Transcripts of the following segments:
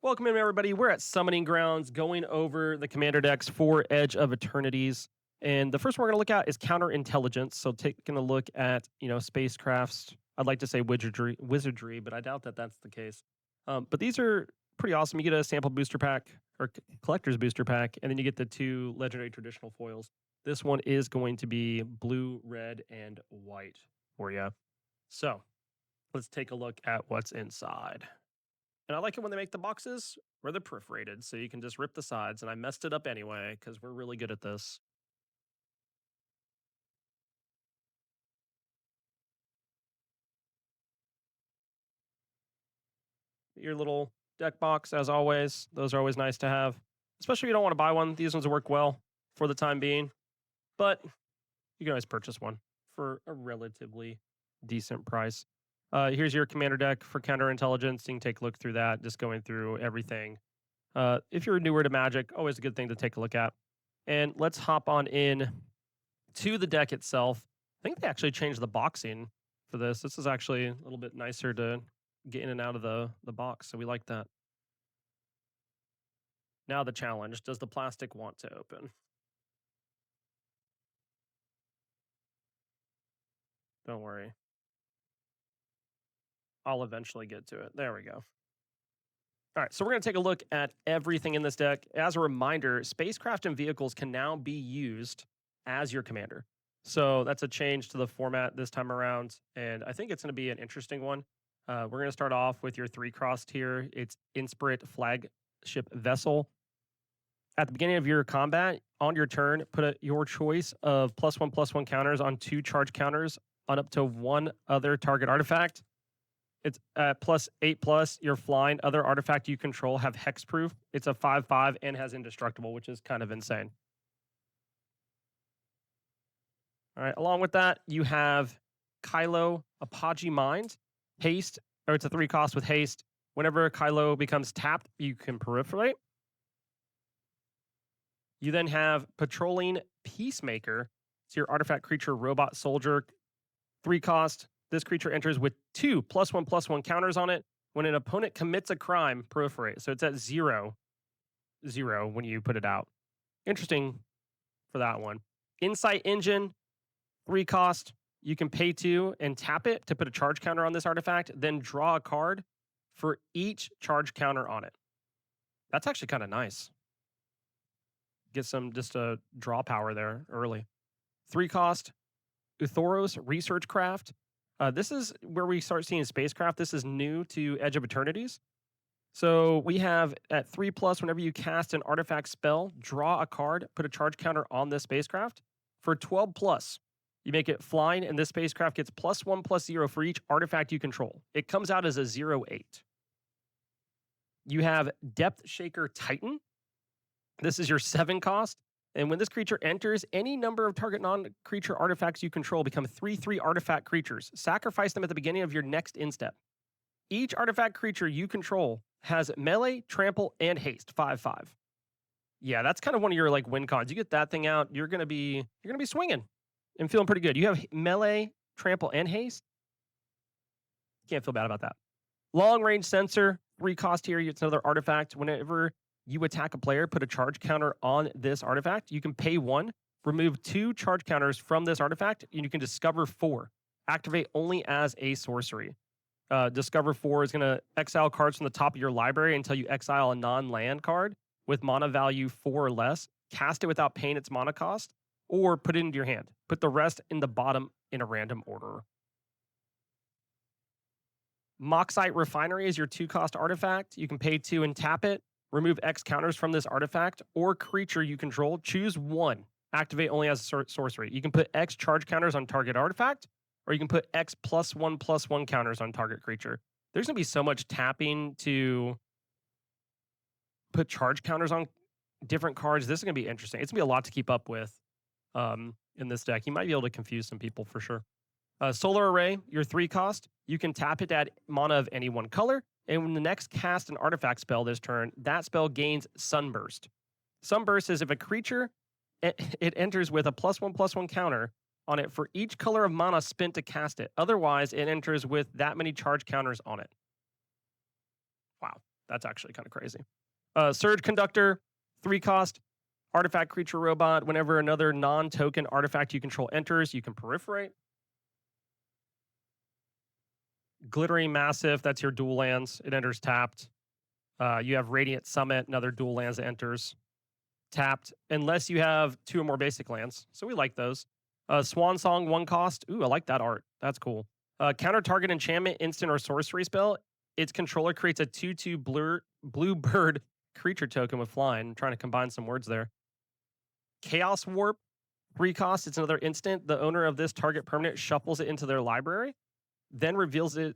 Welcome in, everybody. We're at Summoning Grounds going over the commander decks for Edge of Eternities. And the first one we're going to look at is counterintelligence. So taking a look at, spacecrafts. I'd like to say wizardry, but I doubt that that's the case. But these are pretty awesome. You get a sample booster pack or collector's booster pack, and then you get the two legendary traditional foils. This one is going to be blue, red, and white for you. So let's take a look at what's inside. And I like it when they make the boxes where they're perforated, so you can just rip the sides. And I messed it up anyway because we're really good at this. Your little deck box, as always, those are always nice to have, especially if you don't want to buy one. These ones work well for the time being, but you can always purchase one for a relatively decent price. Here's your commander deck for counterintelligence. You can take a look through that, just going through everything. If you're newer to Magic, always a good thing to take a look at. And let's hop on in to the deck itself. I think they actually changed the boxing for this. This is actually a little bit nicer to get in and out of the box, so we like that. Now the challenge, does the plastic want to open? Don't worry. I'll eventually get to it. There we go. All right, so we're going to take a look at everything in this deck. As a reminder, spacecraft and vehicles can now be used as your commander. So that's a change to the format this time around, and I think it's going to be an interesting one. We're going to start off with your 3-crossed here. It's Inspirit Flagship Vessel. At the beginning of your combat, on your turn, put your choice of +1/+1 counters on 2 charge counters on up to 1 other target artifact. It's +8+. You're flying. Other artifact you control have hexproof. It's a 5/5 and has indestructible, which is kind of insane. All right. Along with that, you have Kylo Apogee Mind. Haste, or it's a 3-cost with haste. Whenever Kylo becomes tapped, you can proliferate. You then have Patrolling Peacemaker. It's your artifact creature robot soldier. 3-cost. This creature enters with 2 +1/+1 counters on it. When an opponent commits a crime, proliferate. So it's at 0 when you put it out. Interesting for that one. Insight Engine, 3-cost. You can pay 2 and tap it to put a charge counter on this artifact, then draw a card for each charge counter on it. That's actually kind of nice. Get some just a draw power there early. 3-cost, Uthoros Research Craft. This is where we start seeing spacecraft. This is new to Edge of Eternities. So we have at 3+, whenever you cast an artifact spell, draw a card, put a charge counter on this spacecraft. For 12+, you make it flying, and this spacecraft gets +1/+0 for each artifact you control. It comes out as a 0/8. You have Depth Shaker Titan. This is your 7-cost. And when this creature enters, any number of target non-creature artifacts you control become 3/3 artifact creatures. Sacrifice them at the beginning of your next instep. Each artifact creature you control has melee, trample, and haste. 5/5. Yeah, that's kind of one of your win cons. You get that thing out, you're gonna be swinging and feeling pretty good. You have melee, trample, and haste. Can't feel bad about that. Long range sensor, 3-cost here. It's another artifact. Whenever you attack a player, put a charge counter on this artifact. You can pay 1, remove 2 charge counters from this artifact, and you can discover 4. Activate only as a sorcery. Discover 4 is going to exile cards from the top of your library until you exile a non-land card with mana value 4 or less. Cast it without paying its mana cost, or put it into your hand. Put the rest in the bottom in a random order. Moxite Refinery is your 2-cost artifact. You can pay 2 and tap it. Remove X counters from this artifact or creature you control. Choose 1. Activate only as a sorcery. You can put X charge counters on target artifact, or you can put X +1/+1 counters on target creature. There's going to be so much tapping to put charge counters on different cards. This is going to be interesting. It's going to be a lot to keep up with in this deck. You might be able to confuse some people for sure. Solar Array, your 3-cost. You can tap it to add mana of any one color. And when the next cast an artifact spell this turn, that spell gains Sunburst. Sunburst is if a creature, it enters with a +1/+1 counter on it for each color of mana spent to cast it. Otherwise, it enters with that many charge counters on it. Wow. That's actually kind of crazy. Surge Conductor, 3 cost, artifact creature robot. Whenever another non-token artifact you control enters, you can proliferate. Glittering Massive, that's your dual lands. It enters tapped. You have Radiant Summit, another dual lands that enters tapped, unless you have 2 or more basic lands. So we like those. Swan Song, 1 cost. Ooh, I like that art. That's cool. Counter target enchantment, instant, or sorcery spell. Its controller creates a 2/2 blue bird creature token with flying. I'm trying to combine some words there. Chaos Warp, 3 cost. It's another instant. The owner of this target permanent shuffles it into their library, then reveals the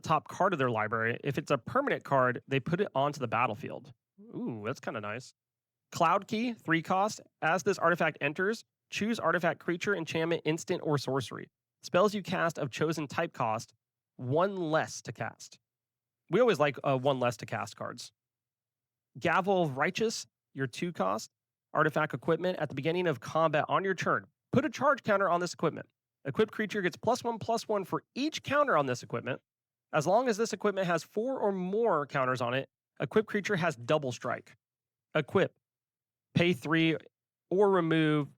top card of their library. If it's a permanent card, they put it onto the battlefield. Ooh, that's kind of nice. Cloud Key, 3 cost. As this artifact enters, choose artifact creature, enchantment, instant, or sorcery. Spells you cast of chosen type cost 1 less to cast. We always like 1 less to cast cards. Gavel of Righteous, your 2 cost. Artifact equipment. At the beginning of combat on your turn, put a charge counter on this equipment. Equipped creature gets +1/+1 for each counter on this equipment. As long as this equipment has 4 or more counters on it, equipped creature has double strike. Equip. Pay 3 or remove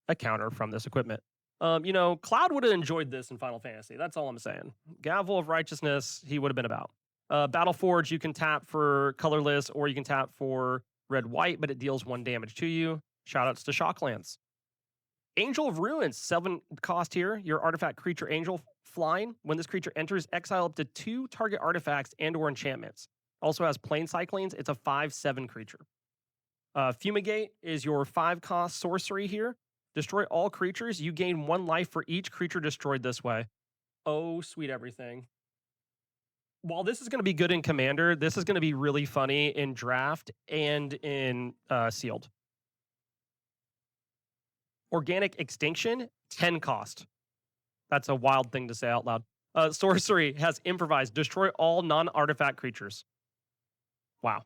a counter from this equipment. Cloud would have enjoyed this in Final Fantasy. That's all I'm saying. Gavel of Righteousness, he would have been about. Battleforge, you can tap for colorless or you can tap for red-white, but it deals 1 damage to you. Shoutouts to Shocklands. Angel of Ruins, 7 cost here. Your artifact creature angel flying. When this creature enters, exile up to 2 target artifacts and or enchantments. Also has plane cyclings. It's a 5/7 creature. Fumigate is your 5 cost sorcery here. Destroy all creatures. You gain 1 life for each creature destroyed this way. Oh, sweet everything. While this is going to be good in Commander, this is going to be really funny in Draft and in Sealed. Organic Extinction, 10 cost. That's a wild thing to say out loud. Sorcery has Improvise. Destroy all non-artifact creatures. Wow.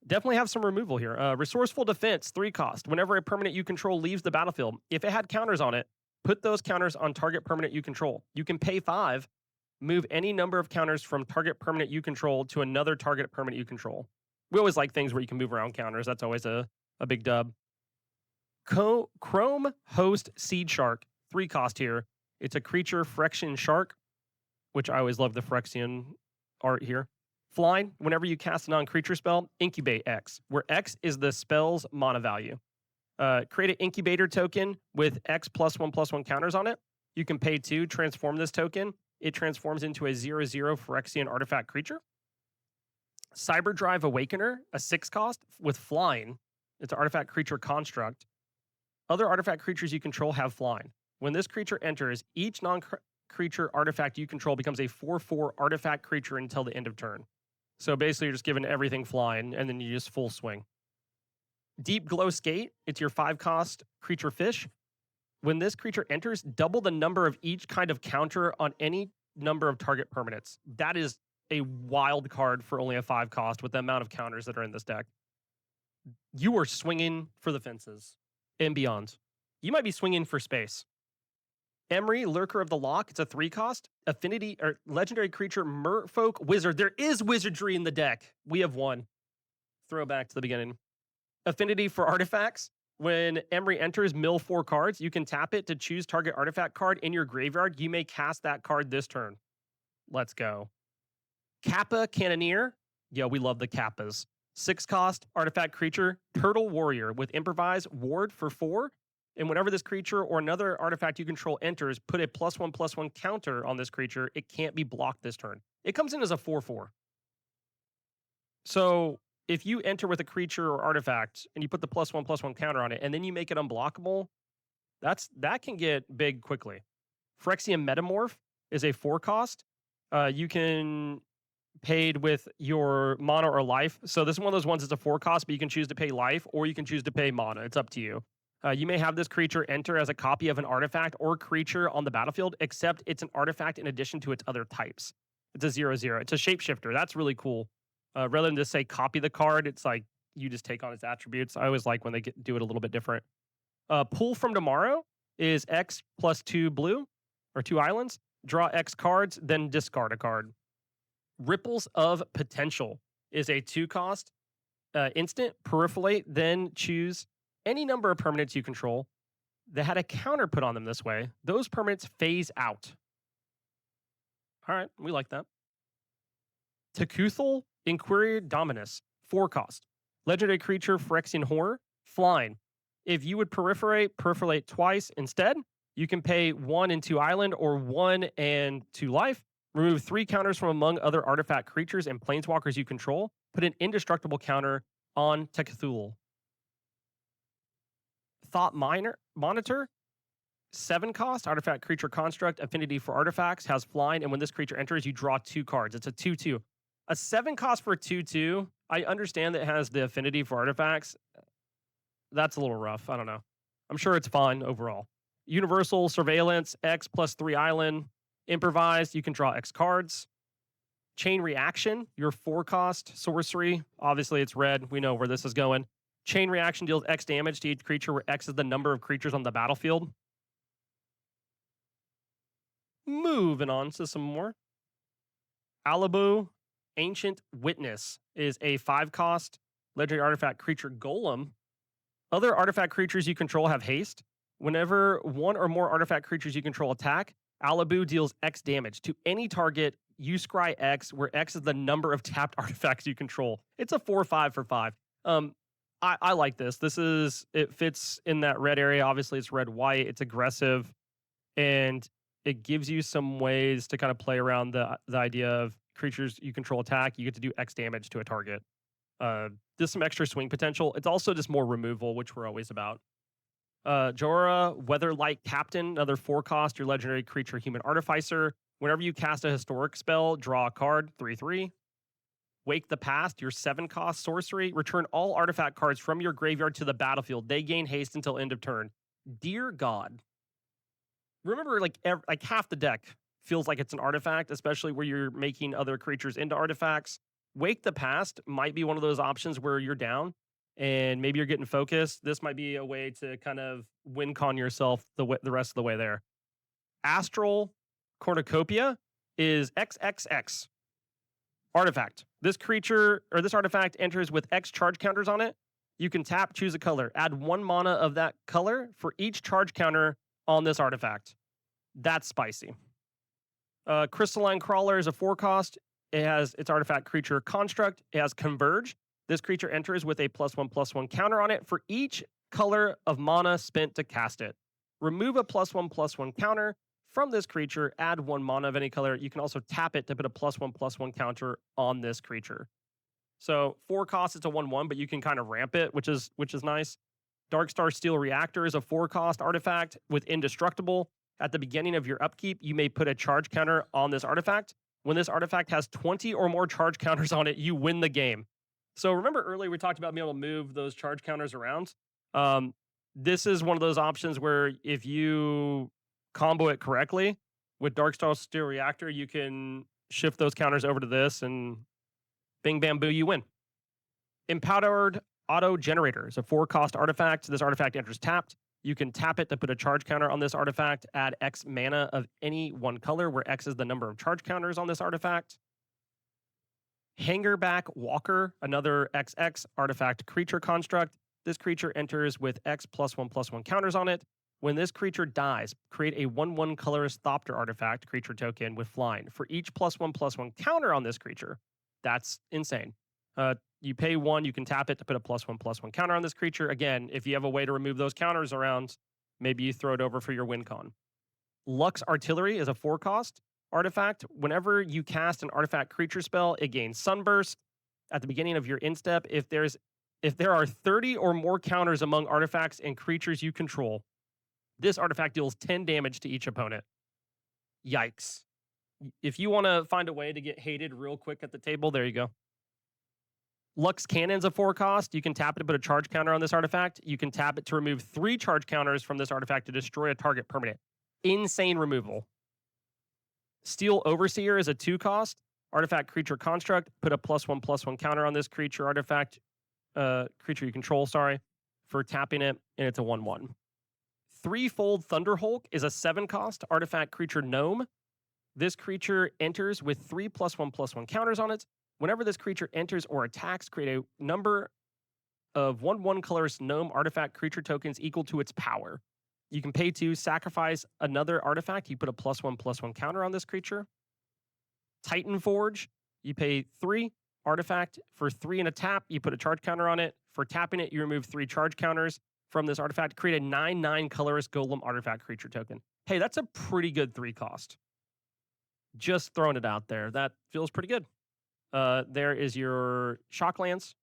Definitely have some removal here. Resourceful Defense, 3 cost. Whenever a permanent you control leaves the battlefield, if it had counters on it, put those counters on target permanent you control. You can pay 5, move any number of counters from target permanent you control to another target permanent you control. We always like things where you can move around counters. That's always a big dub. Chrome Host Seed Shark, 3 cost here. It's a creature Phyrexian Shark, which I always love the Phyrexian art here. Flying, whenever you cast a non-creature spell, incubate X, where X is the spell's mana value. Create an incubator token with X +1/+1 counters on it. You can pay 2, transform this token. It transforms into a 0/0 Phyrexian artifact creature. Cyberdrive Awakener, a 6 cost with flying. It's an artifact creature construct. Other artifact creatures you control have flying. When this creature enters, each non-creature artifact you control becomes a 4/4 artifact creature until the end of turn. So basically, you're just giving everything flying, and then you just full swing. Deep Glow Skate, it's your 5 cost creature fish. When this creature enters, double the number of each kind of counter on any number of target permanents. That is a wild card for only a 5 cost with the amount of counters that are in this deck. You are swinging for the fences and beyond. You might be swinging for space. Emery, Lurker of the Loch, it's a 3 cost. Affinity or legendary creature, Merfolk Wizard. There is wizardry in the deck. We have 1. Throwback to the beginning. Affinity for artifacts. When Emery enters, mill 4 cards. You can tap it to choose target artifact card in your graveyard. You may cast that card this turn. Let's go. Kappa Cannoneer. Yeah, we love the Kappas. 6 cost, artifact creature, Turtle Warrior with Improvise, Ward for 4. And whenever this creature or another artifact you control enters, put a +1/+1 counter on this creature. It can't be blocked this turn. It comes in as a 4/4. So if you enter with a creature or artifact and you put the +1/+1 counter on it, and then you make it unblockable, that can get big quickly. Phyrexian Metamorph is a 4 cost. You can paid with your mana or life. So this is one of those ones that's a 4 cost, but you can choose to pay life or you can choose to pay mana. It's up to you. You may have this creature enter as a copy of an artifact or creature on the battlefield, except it's an artifact in addition to its other types. It's a 0/0. It's a shapeshifter. That's really cool. Rather than just say copy the card, it's like you just take on its attributes. I always like when they do it a little bit different. Pull from Tomorrow is X +2 blue, or 2 islands. Draw X cards, then discard a card. Ripples of Potential is a 2-cost instant. Peripherate, then choose any number of permanents you control that had a counter put on them this way. Those permanents phase out. All right, we like that. Takuthal Inquiry Dominus, 4-cost. Legendary creature, Phyrexian Horror, flying. If you would peripherate twice instead, you can pay 1 and 2 island or 1 and 2 life. Remove 3 counters from among other artifact creatures and planeswalkers you control. Put an indestructible counter on Takuthal. Thought Monitor, 7-cost, artifact creature construct, affinity for artifacts, has flying, and when this creature enters, you draw 2 cards. It's a 2/2. A 7-cost for 2/2, I understand that it has the affinity for artifacts. That's a little rough. I don't know. I'm sure it's fine overall. Universal Surveillance, X plus 3 island. Improvised, you can draw X cards. Chain Reaction, your 4-cost sorcery. Obviously, it's red. We know where this is going. Chain Reaction deals X damage to each creature, where X is the number of creatures on the battlefield. Moving on to some more. Alibu, Ancient Witness, is a 5-cost legendary artifact creature golem. Other artifact creatures you control have haste. Whenever one or more artifact creatures you control attack, Alibu deals X damage to any target. You scry X, where X is the number of tapped artifacts you control. It's a 4/5 for 5. I like this. It fits in that red area. Obviously, it's red-white. It's aggressive, and it gives you some ways to kind of play around the idea of creatures you control attack. You get to do X damage to a target. There's some extra swing potential. It's also just more removal, which we're always about. Jorah, Weatherlight Captain, another 4-cost, your legendary creature, Human Artificer. Whenever you cast a historic spell, draw a card, 3/3. Wake the Past, your 7-cost sorcery. Return all artifact cards from your graveyard to the battlefield. They gain haste until end of turn. Dear God. Remember, like half the deck feels like it's an artifact, especially where you're making other creatures into artifacts. Wake the Past might be one of those options where you're down and maybe you're getting focused. This might be a way to kind of win con yourself the rest of the way there. Astral Cornucopia is XXX. Artifact. This artifact enters with X charge counters on it. You can tap, choose a color. Add 1 mana of that color for each charge counter on this artifact. That's spicy. Crystalline Crawler is a 4-cost. It has its artifact creature construct. It has Converge. This creature enters with a +1/+1 counter on it for each color of mana spent to cast it. Remove a +1/+1 counter from this creature, add 1 mana of any color. You can also tap it to put a +1/+1 counter on this creature. So 4 costs, it's a 1/1, but you can kind of ramp it, which is nice. Darkstar Steel Reactor is a 4-cost artifact with Indestructible. At the beginning of your upkeep, you may put a charge counter on this artifact. When this artifact has 20 or more charge counters on it, you win the game. So remember earlier we talked about being able to move those charge counters around? This is one of those options where if you combo it correctly with Darkstar Steel Reactor, you can shift those counters over to this and bing bam boo, you win. Empowered Auto Generator is a 4-cost artifact. This artifact enters tapped. You can tap it to put a charge counter on this artifact. Add X mana of any one color, where X is the number of charge counters on this artifact. Hangerback Walker, another XX artifact creature construct. This creature enters with X +1/+1 counters on it. When this creature dies, create a 1/1 colorless Thopter artifact creature token with flying. For each +1/+1 counter on this creature, that's insane. You pay 1, you can tap it to put a +1/+1 counter on this creature. Again, if you have a way to remove those counters around, maybe you throw it over for your win con. Lux Artillery is a 4-cost artifact. Whenever you cast an artifact creature spell, it gains Sunburst. At the beginning of your instep, if there are 30 or more counters among artifacts and creatures you control, this artifact deals 10 damage to each opponent. Yikes. If you want to find a way to get hated real quick at the table, there you go. Lux Cannon's a 4-cost. You can tap it to put a charge counter on this artifact. You can tap it to remove 3 charge counters from this artifact to destroy a target permanent. Insane removal. Steel Overseer is a 2-cost. Artifact creature construct. Put a +1/+1 counter on this creature artifact. Creature you control, for tapping it, and it's a 1/1. Threefold Thunderhulk is a 7-cost artifact creature gnome. This creature enters with 3+1/+1 counters on it. Whenever this creature enters or attacks, create a number of 1/1 colorless gnome artifact creature tokens equal to its power. You can pay 2, sacrifice another artifact. You put a +1/+1 counter on this creature. Titan Forge, you pay 3 artifact for 3 and a tap. You put a charge counter on it. For tapping it, you remove 3 charge counters from this artifact. Create a 9/9 colorless golem artifact creature token. Hey, that's a pretty good 3 cost. Just throwing it out there. That feels pretty good. There is your Shocklands,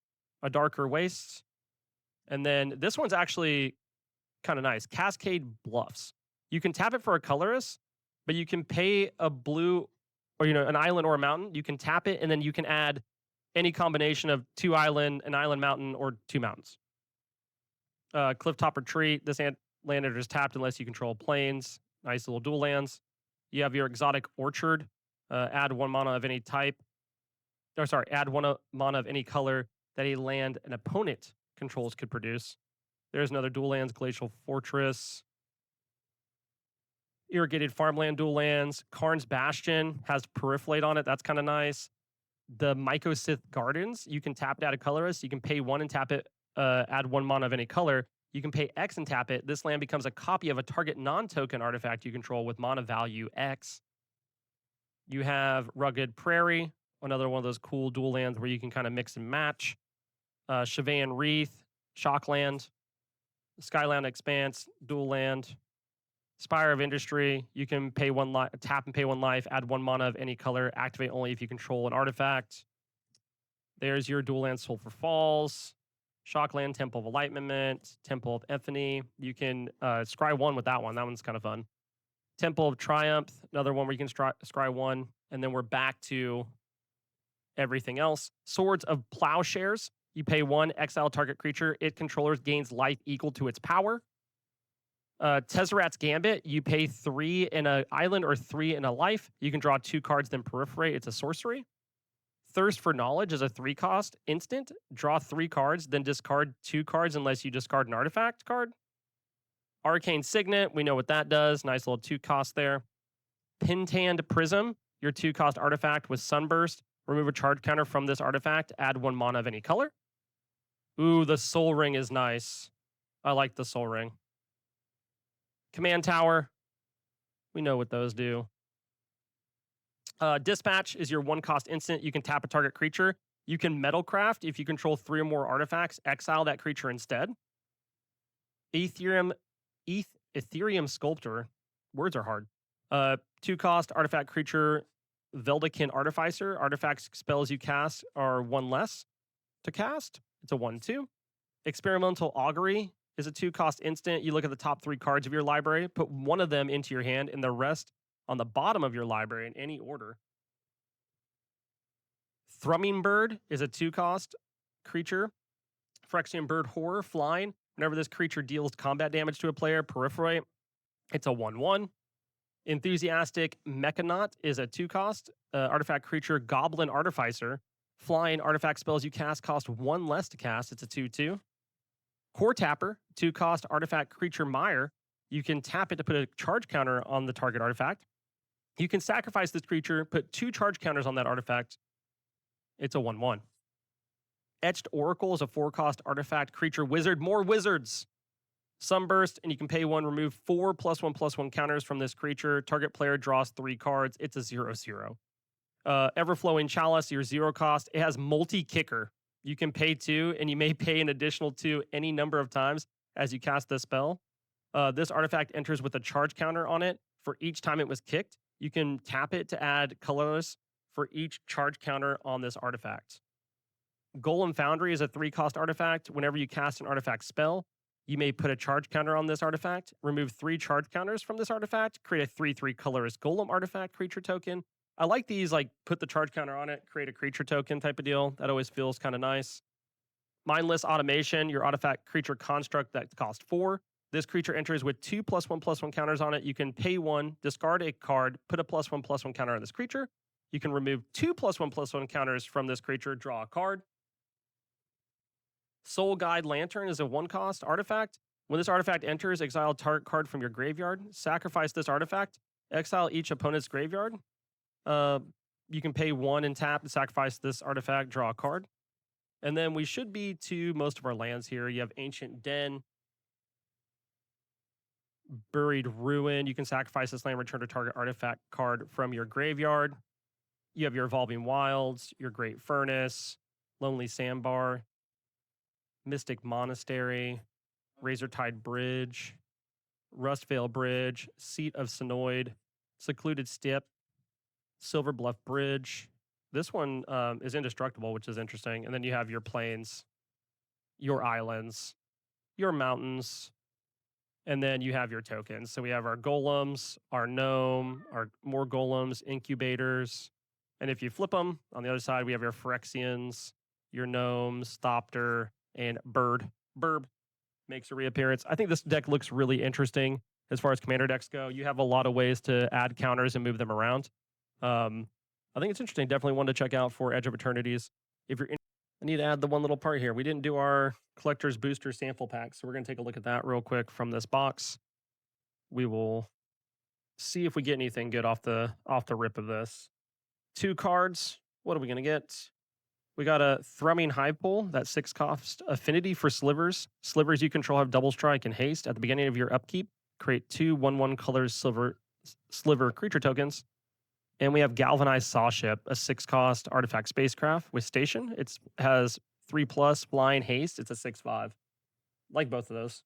a Darker Wastes, and then this one's actually kind of nice. Cascade Bluffs. You can tap it for a colorless, but you can pay a blue or an island or a mountain. You can tap it, and then you can add any combination of 2 island, an island mountain, or 2 mountains. Clifftop Retreat. This land is tapped unless you control plains. Nice little dual lands. You have your Exotic Orchard. Add 1 mana of any type. Add 1 mana of any color that a land an opponent controls could produce. There's another dual lands, Glacial Fortress. Irrigated Farmland dual lands. Karn's Bastion has Peripherate on it. That's kind of nice. The Mycosith Gardens, you can tap it out of colorless. You can pay 1 and tap it, add 1 mana of any color. You can pay X and tap it. This land becomes a copy of a target non-token artifact you control with mana value X. You have Rugged Prairie, another one of those cool dual lands where you can kind of mix and match. Chevain Wreath, Shockland, Skyland Expanse, dual land. Spire of Industry, you can pay 1 life, tap and pay 1 life, add 1 mana of any color, activate only if you control an artifact. There's your dual land Sulphur Falls, Shockland, Temple of Enlightenment, Temple of Epiphany. You can scry 1 with that one. That one's kind of fun. Temple of Triumph, another one where you can scry 1, and then we're back to everything else. Swords of Plowshares, you pay 1, exile target creature. It controllers gains life equal to its power. Tezzerat's Gambit, you pay 3 in an island or 3 in a life. You can draw 2 cards, then Peripherate. It's a sorcery. Thirst for Knowledge is a 3 cost instant. Draw 3 cards, then discard 2 cards unless you discard an artifact card. Arcane Signet, we know what that does. Nice little 2 cost there. Pintand Prism, your 2 cost artifact with Sunburst. Remove a charge counter from this artifact. Add 1 mana of any color. Ooh, the Soul Ring is nice. I like the Soul Ring. Command Tower, we know what those do. Dispatch is your 1 cost instant. You can tap a target creature. You can Metalcraft if you control 3 or more artifacts. Exile that creature instead. Ethereum Sculptor, words are hard. 2 cost artifact creature, Veldekin Artificer. Artifacts spells you cast are 1 less to cast. It's a 1/2. Experimental Augury is a 2 cost instant. You look at the top 3 cards of your library, put 1 of them into your hand, and the rest on the bottom of your library in any order. Thrumming Bird is a 2 cost creature. Phyrexian Bird Horror, flying. Whenever this creature deals combat damage to a player, Peripherate. It's a 1/1. Enthusiastic Mechanaut is a 2 cost artifact creature, Goblin Artificer. Flying, artifact spells you cast cost 1 less to cast. It's a 2/2. Core Tapper, 2 cost artifact creature Mire. You can tap it to put a charge counter on the target artifact. You can sacrifice this creature, put 2 charge counters on that artifact. It's a 1/1. Etched Oracle is a 4 cost artifact creature wizard. More wizards! Sunburst, and you can pay 1, remove 4 +1/+1 counters from this creature. Target player draws 3 cards. It's a 0/0. Everflowing Chalice, your 0 cost. It has multi-kicker. You can pay 2, and you may pay an additional 2 any number of times as you cast this spell. This artifact enters with a charge counter on it for each time it was kicked. You can tap it to add colorless for each charge counter on this artifact. Golem Foundry is a 3 cost artifact. Whenever you cast an artifact spell, you may put a charge counter on this artifact, remove 3 charge counters from this artifact, create a 3/3 colorless Golem artifact creature token. I like these, like, put the charge counter on it, create a creature token type of deal. That always feels kind of nice. Mindless Automation, your artifact creature construct that costs 4. This creature enters with 2 +1/+1 counters on it. You can pay 1, discard a card, put a +1/+1 counter on this creature. You can remove 2 +1/+1 counters from this creature, draw a card. Soul Guide Lantern is a 1 cost artifact. When this artifact enters, exile a target card from your graveyard. Sacrifice this artifact. Exile each opponent's graveyard. Uh, you can pay 1 and tap to sacrifice this artifact, draw a card. And then we should be to most of our lands here. You have Ancient Den, Buried Ruin. You can sacrifice this land, return a target artifact card from your graveyard. You have your Evolving Wilds, your Great Furnace, Lonely Sandbar, Mystic Monastery, Razortide Bridge, Rustvale Bridge, Seat of Sonoid, Secluded Steppe, Silver Bluff Bridge. This one is indestructible, which is interesting. And then you have your plains, your islands, your mountains, and then you have your tokens. So we have our golems, our gnome, our more golems, incubators. And if you flip them, on the other side, we have your Phyrexians, your gnomes, Thopter, and Burb makes a reappearance. I think this deck looks really interesting as far as commander decks go. You have a lot of ways to add counters and move them around. I think it's interesting. Definitely one to check out for Edge of Eternities. If you're I need to add the one little part here. We didn't do our collector's booster sample pack, so we're going to take a look at that real quick from this box. We will see if we get anything good off the rip of this. 2 cards. What are we going to get? We got a Thrumming Hivepool, that 6 cost affinity for slivers. Slivers you control have double strike and haste. At the beginning of your upkeep, create 2 1/1 colors sliver creature tokens. And we have Galvanized Sawship, a 6 cost artifact spacecraft with station. It has 3+ flying haste. It's a 6/5. Like both of those.